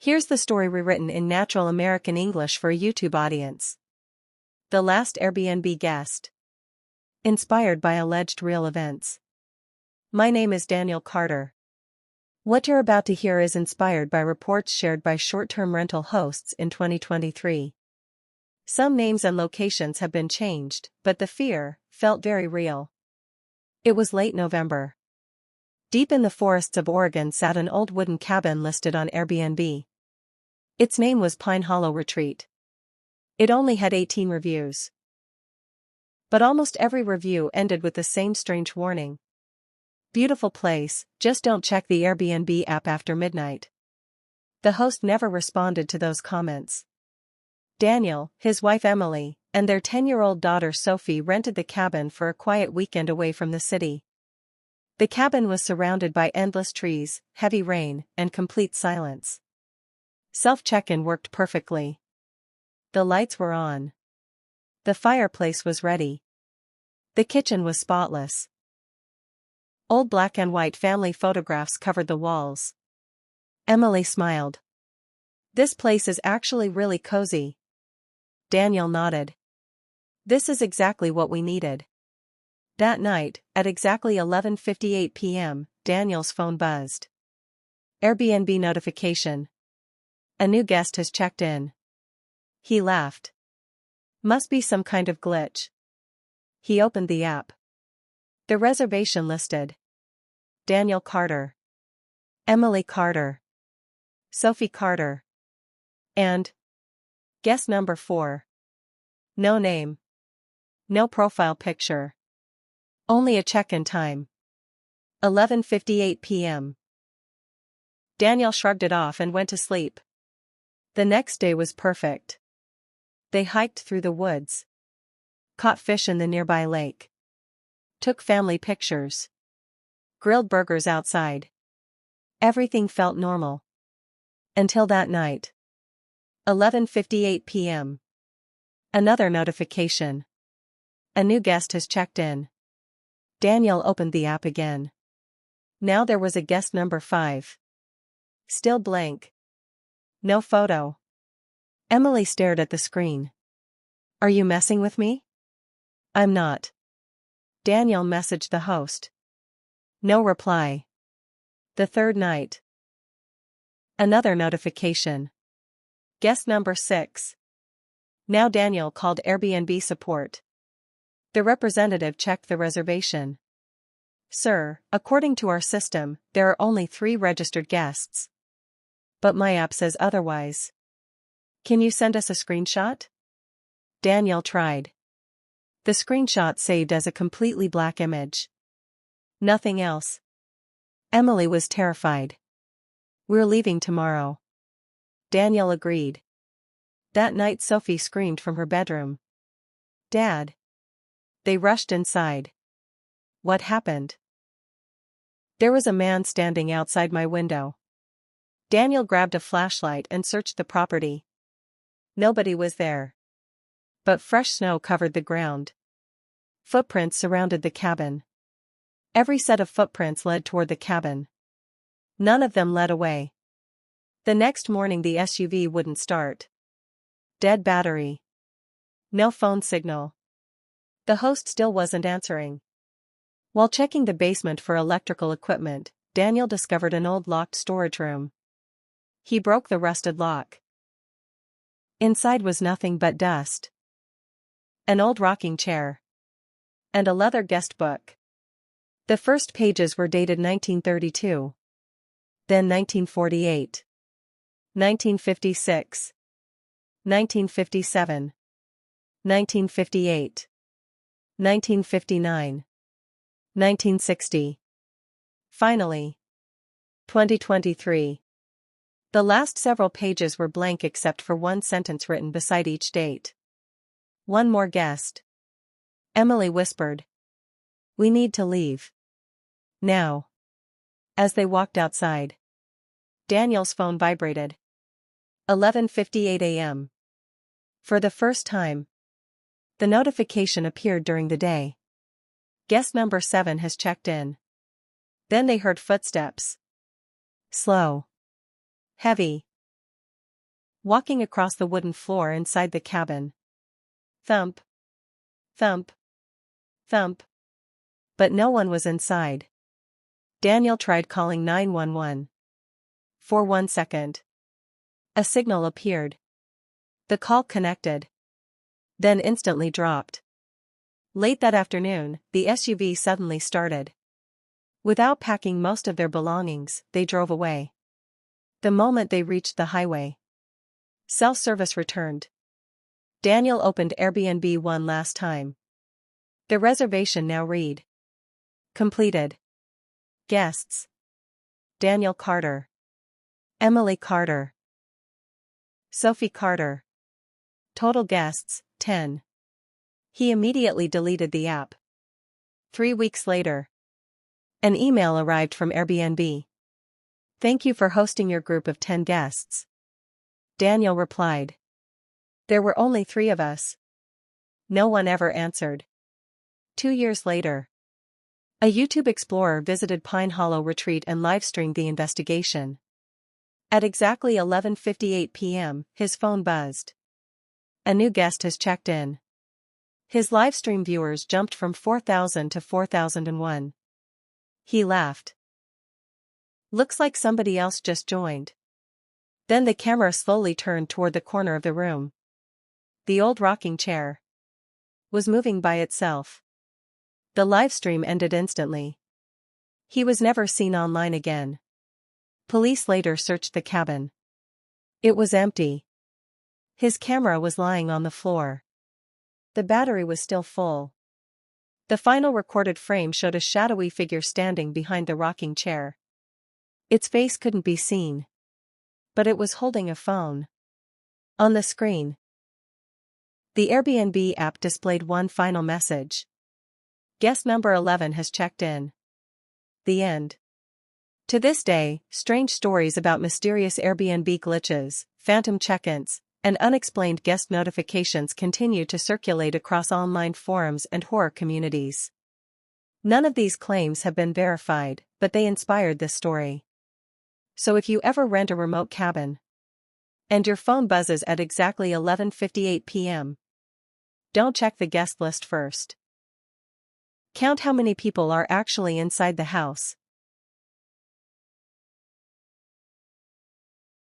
Here's the story rewritten in natural American English for a YouTube audience. The Last Airbnb Guest. Inspired by alleged real events. My name is Daniel Carter. What you're about to hear is inspired by reports shared by short-term rental hosts in 2023. Some names and locations have been changed, but the fear felt very real. It was late November. Deep in the forests of Oregon sat an old wooden cabin listed on Airbnb. Its name was Pine Hollow Retreat. It only had 18 reviews. But almost every review ended with the same strange warning. Beautiful place, just don't check the Airbnb app after midnight. The host never responded to those comments. Daniel, his wife Emily, and their 10-year-old daughter Sophie rented the cabin for a quiet weekend away from the city. The cabin was surrounded by endless trees, heavy rain, and complete silence. Self-check-in worked perfectly. The lights were on. The fireplace was ready. The kitchen was spotless. Old black and white family photographs covered the walls. Emily smiled. "This place is actually really cozy." Daniel nodded. "This is exactly what we needed." That night, at exactly 11:58 p.m., Daniel's phone buzzed. Airbnb notification. A new guest has checked in. He laughed. Must be some kind of glitch. He opened the app. The reservation listed: Daniel Carter, Emily Carter, Sophie Carter, and guest number 4. No name. No profile picture. Only a check-in time. 11:58 p.m. Daniel shrugged it off and went to sleep. The next day was perfect. They hiked through the woods. Caught fish in the nearby lake. Took family pictures. Grilled burgers outside. Everything felt normal. Until that night. 11:58 p.m. Another notification. A new guest has checked in. Daniel opened the app again. Now there was a guest number 5. Still blank. No photo. Emily stared at the screen. "Are you messing with me?" "I'm not." Daniel messaged the host. No reply. The third night. Another notification. Guest number 6. Now Daniel called Airbnb support. The representative checked the reservation. "Sir, according to our system, there are only 3 registered guests. But my app says otherwise. Can you send us a screenshot?" Daniel tried. The screenshot saved as a completely black image. Nothing else. Emily was terrified. "We're leaving tomorrow." Daniel agreed. That night Sophie screamed from her bedroom. "Dad." They rushed inside. "What happened?" "There was a man standing outside my window." Daniel grabbed a flashlight and searched the property. Nobody was there. But fresh snow covered the ground. Footprints surrounded the cabin. Every set of footprints led toward the cabin. None of them led away. The next morning the SUV wouldn't start. Dead battery. No phone signal. The host still wasn't answering. While checking the basement for electrical equipment, Daniel discovered an old locked storage room. He broke the rusted lock. Inside was nothing but dust. An old rocking chair. And a leather guest book. The first pages were dated 1932. Then 1948. 1956. 1957. 1958. 1959. 1960. Finally. 2023. The last several pages were blank except for one sentence written beside each date. "One more guest." Emily whispered. "We need to leave. Now." As they walked outside. Daniel's phone vibrated. 11:58 a.m. For the first time. The notification appeared during the day. Guest number 7 has checked in. Then they heard footsteps. Slow. Heavy. walking across the wooden floor inside the cabin. Thump. Thump. Thump. But no one was inside. Daniel tried calling 911. For 1 second. A signal appeared. The call connected. Then instantly dropped. Late that afternoon, the SUV suddenly started. Without packing most of their belongings, they drove away. The moment they reached the highway, self-service returned. Daniel opened Airbnb one last time. The reservation now read: completed. Guests: Daniel Carter, Emily Carter, Sophie Carter. Total guests, 10. He immediately deleted the app. 3 weeks later, an email arrived from Airbnb. Thank you for hosting your group of 10 guests. Daniel replied. There were only 3 of us. No one ever answered. 2 years later, a YouTube explorer visited Pine Hollow Retreat and livestreamed the investigation. At exactly 11:58 p.m., his phone buzzed. A new guest has checked in. His livestream viewers jumped from 4,000 to 4,001. He laughed. Looks like somebody else just joined. Then the camera slowly turned toward the corner of the room. The old rocking chair was moving by itself. The livestream ended instantly. He was never seen online again. Police later searched the cabin. It was empty. His camera was lying on the floor. The battery was still full. The final recorded frame showed a shadowy figure standing behind the rocking chair. Its face couldn't be seen, but it was holding a phone. On the screen, the Airbnb app displayed one final message. Guest number 11 has checked in. The end. To this day, strange stories about mysterious Airbnb glitches, phantom check-ins, and unexplained guest notifications continue to circulate across online forums and horror communities. None of these claims have been verified, but they inspired this story. So if you ever rent a remote cabin, and your phone buzzes at exactly 11:58 p.m., don't check the guest list first. Count how many people are actually inside the house.